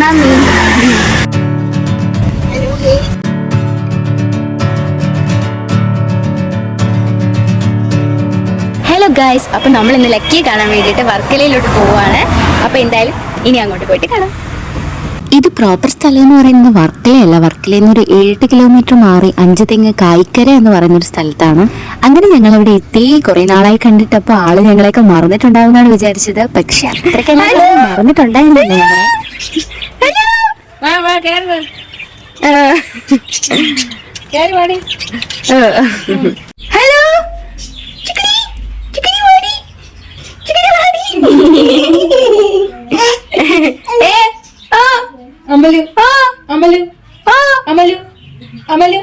കാണാം. Hello guys, അപ്പോൾ നമ്മൾ ഇന്ന് ലക്കിയെ കാണാൻ വേണ്ടിയിട്ട് വർക്കലയിലോട്ട് പോവുകയാണ്. അപ്പോൾ എന്തായാലും ഇനി അങ്ങോട്ട് പോയിട്ട് കാണാം. ഇത് പ്രോപ്പർ സ്ഥലം എന്ന് പറയുന്നത് വർക്കലയല്ല. വർക്കലയിൽ നിന്ന് ഒരു 7 കിലോമീറ്റർ മാറി അഞ്ചുതെങ്ങ് കായിക്കര എന്ന് പറയുന്നൊരു സ്ഥലത്താണ്. അങ്ങനെ ഞങ്ങൾ അവിടെ എത്തി. കുറെ നാളായി കണ്ടിട്ടപ്പോൾ ആള് ഞങ്ങളെയൊക്കെ മറന്നിട്ടുണ്ടാവുമെന്നാണ് വിചാരിച്ചത്. പക്ഷെ അത്രയ്ക്ക് മറന്നിട്ടുണ്ടായിരുന്നില്ല. ഹലോ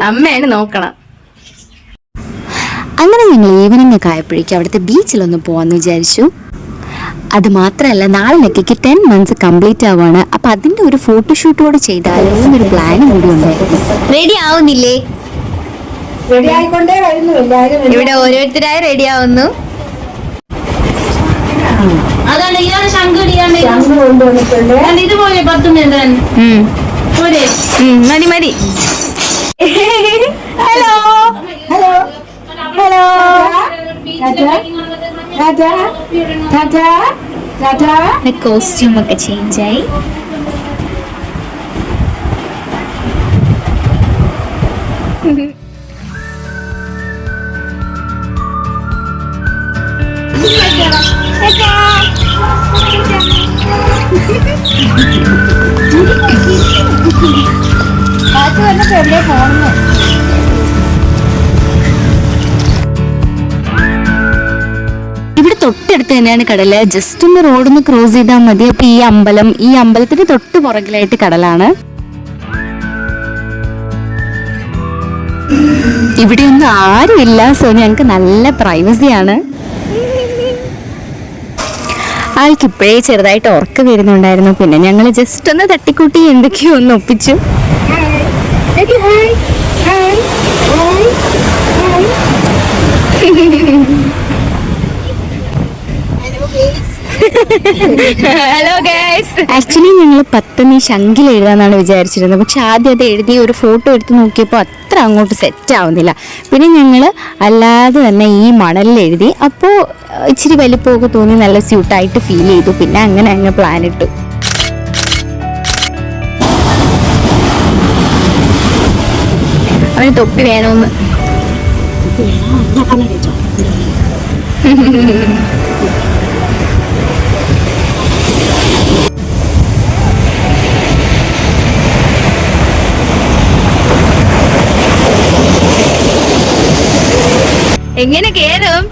അമ്മയാണ് നോക്കണം. അങ്ങനെ ഞങ്ങൾ ഈവനിങ് ഒക്കെ ആയപ്പോഴേക്കും അവിടുത്തെ ബീച്ചിലൊന്ന് പോവാന്ന് വിചാരിച്ചു. അത് മാത്രമല്ല, നാളെ ലക്കിക്ക് 10 months കംപ്ലീറ്റ് ആവുകയാണ്. അപ്പൊ അതിന്റെ ഒരു ഫോട്ടോഷൂട്ടോട് ചെയ്താലോ എന്നൊരു പ്ലാനും കൂടി ഉണ്ടായിരുന്നു. റെഡി ആവുന്നില്ലേ? ഇവിടെ ഓരോരുത്തരായി റെഡി ആവുന്നു. അതാണ് ഇതാണ് ശങ്കുടിയാണ് ഇതുപോലെ 10 minute മതി മതി. Hello hello hello. കോസ്റ്റ്യൂം ഒക്കെ ചേഞ്ചായി. ഇവിടെ തൊട്ടടുത്ത് തന്നെയാണ് കടല്. ജസ്റ്റ് ഒന്ന് റോഡൊന്ന് ക്രോസ് ചെയ്താൽ മതി. അപ്പൊ ഈ അമ്പലത്തിന് തൊട്ട് പുറകിലായിട്ട് കടലാണ്. ഇവിടെയൊന്നും ആരുമില്ല. സോ ഞങ്ങൾക്ക് നല്ല പ്രൈവസിയാണ്. ആൾക്ക് ഇപ്പോഴേ ചെറുതായിട്ട് ഉറക്കം വരുന്നുണ്ടായിരുന്നു. പിന്നെ ഞങ്ങൾ ജസ്റ്റ് ഒന്ന് തട്ടിക്കൂട്ടി എന്തൊക്കെയോ ഒന്ന് ഒപ്പിച്ചു. Hello guys. ആക്ച്വലി ഞങ്ങൾ 10 ശങ്കിൽ എഴുതാന്നാണ് വിചാരിച്ചിരുന്നത്. പക്ഷെ ആദ്യം അത് എഴുതി ഒരു ഫോട്ടോ എടുത്ത് നോക്കിയപ്പോൾ അത്ര അങ്ങോട്ട് സെറ്റ് ആവുന്നില്ല. പിന്നെ ഞങ്ങൾ അല്ലാതെ തന്നെ ഈ മണലിൽ എഴുതി. അപ്പോൾ ഇച്ചിരി വലിപ്പമൊക്കെ തോന്നി, നല്ല സ്യൂട്ടായിട്ട് ഫീൽ ചെയ്തു. പിന്നെ അങ്ങനെ അങ്ങ് പ്ലാൻ ഇട്ടു. അവന് തൊപ്പി വേണമെന്ന്. എങ്ങനെ കേറും?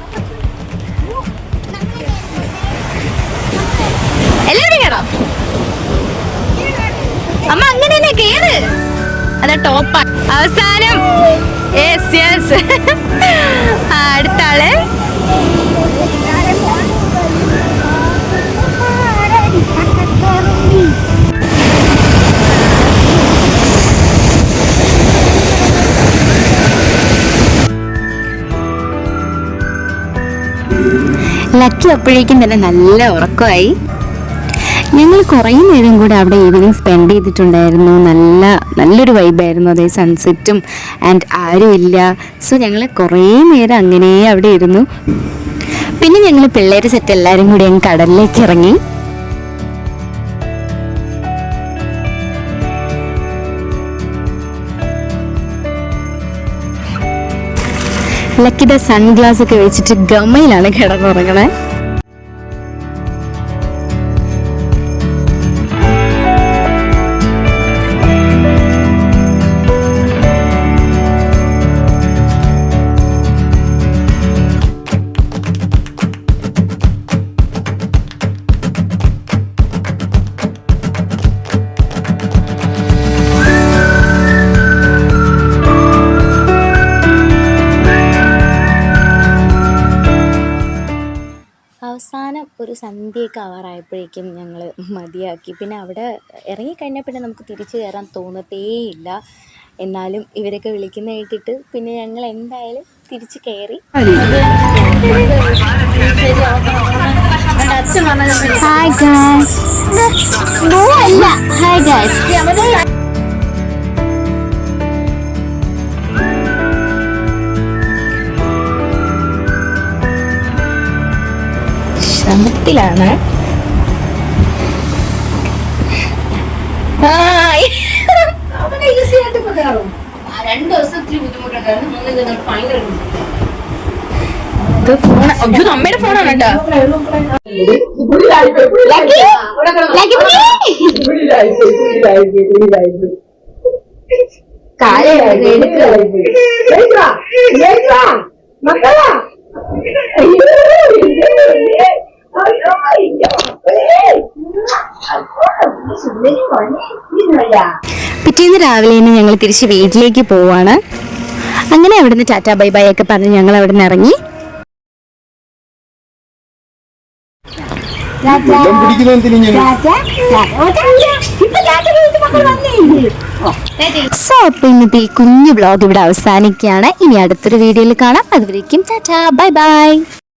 എല്ലാവരും കേറാം. അമ്മ അങ്ങനെ തന്നെ കേറ്. അതാ ടോപ്പാ. അവസാനം യെസ് യെസ്. അടുത്ത ആള്. ലക്കി അപ്പോഴേക്കും തന്നെ നല്ല ഉറക്കമായി. ഞങ്ങൾ കുറേ നേരം കൂടെ അവിടെ ഈവനിങ് സ്പെൻഡ് ചെയ്തിട്ടുണ്ടായിരുന്നു. നല്ലൊരു വൈബായിരുന്നു. അതേ സൺസെറ്റും ആൻഡ് ആരും ഇല്ല. സോ ഞങ്ങൾ കുറേ നേരം അങ്ങനെ അവിടെ ഇരുന്നു. പിന്നെ ഞങ്ങൾ പിള്ളേർ സെറ്റ് എല്ലാവരും കൂടി അങ്ങ് കടലിലേക്ക് ഇറങ്ങി. ലക്കിയുടെ സൺഗ്ലാസ് ഒക്കെ വെച്ചിട്ട് ഗമയിലാണ് കിടന്നുറങ്ങണേ. അവസാനം ഒരു സന്ധ്യയൊക്കെ ആവാറായപ്പോഴേക്കും ഞങ്ങൾ മതിയാക്കി. പിന്നെ അവിടെ ഇറങ്ങിക്കഴിഞ്ഞാൽ പിന്നെ നമുക്ക് തിരിച്ചു കയറാൻ തോന്നത്തേയില്ല. എന്നാലും ഇവരൊക്കെ വിളിക്കുന്ന കേട്ടിട്ട് പിന്നെ ഞങ്ങൾ എന്തായാലും തിരിച്ച് കയറി. അച്ഛൻ വന്നാൽ ഹായ് ഗൈസ്. അല്ല ഹായ് ഗൈസ്. ശ്രമത്തിലാണ്. ഈസി ആയിട്ട് കയറും. 2 ദിവസത്തിൽ ബുദ്ധിമുട്ടുണ്ടായിരുന്നു. 3 ദിവസം ഭയങ്കര ഇത് ഫോൺ, അയ്യോ അമ്മയുടെ ഫോണാണ് കേട്ടോ. പിറ്റേന്ന് രാവിലെ തന്നെ ഞങ്ങൾ തിരിച്ച് വീട്ടിലേക്ക് പോവാണ്. അങ്ങനെ അവിടുന്ന് ടാറ്റാ ബൈ ബൈ ഒക്കെ പറഞ്ഞ് ഞങ്ങൾ അവിടെ നിന്ന് ഇറങ്ങി. സോ അപ്പൊ ഇന്നത്തെ ഈ കുഞ്ഞു വ്ളോഗ് ഇവിടെ അവസാനിക്കുകയാണ്. ഇനി അടുത്തൊരു വീഡിയോയിൽ കാണാം. അതുവരേക്കും ടാറ്റാ ബൈ ബൈ.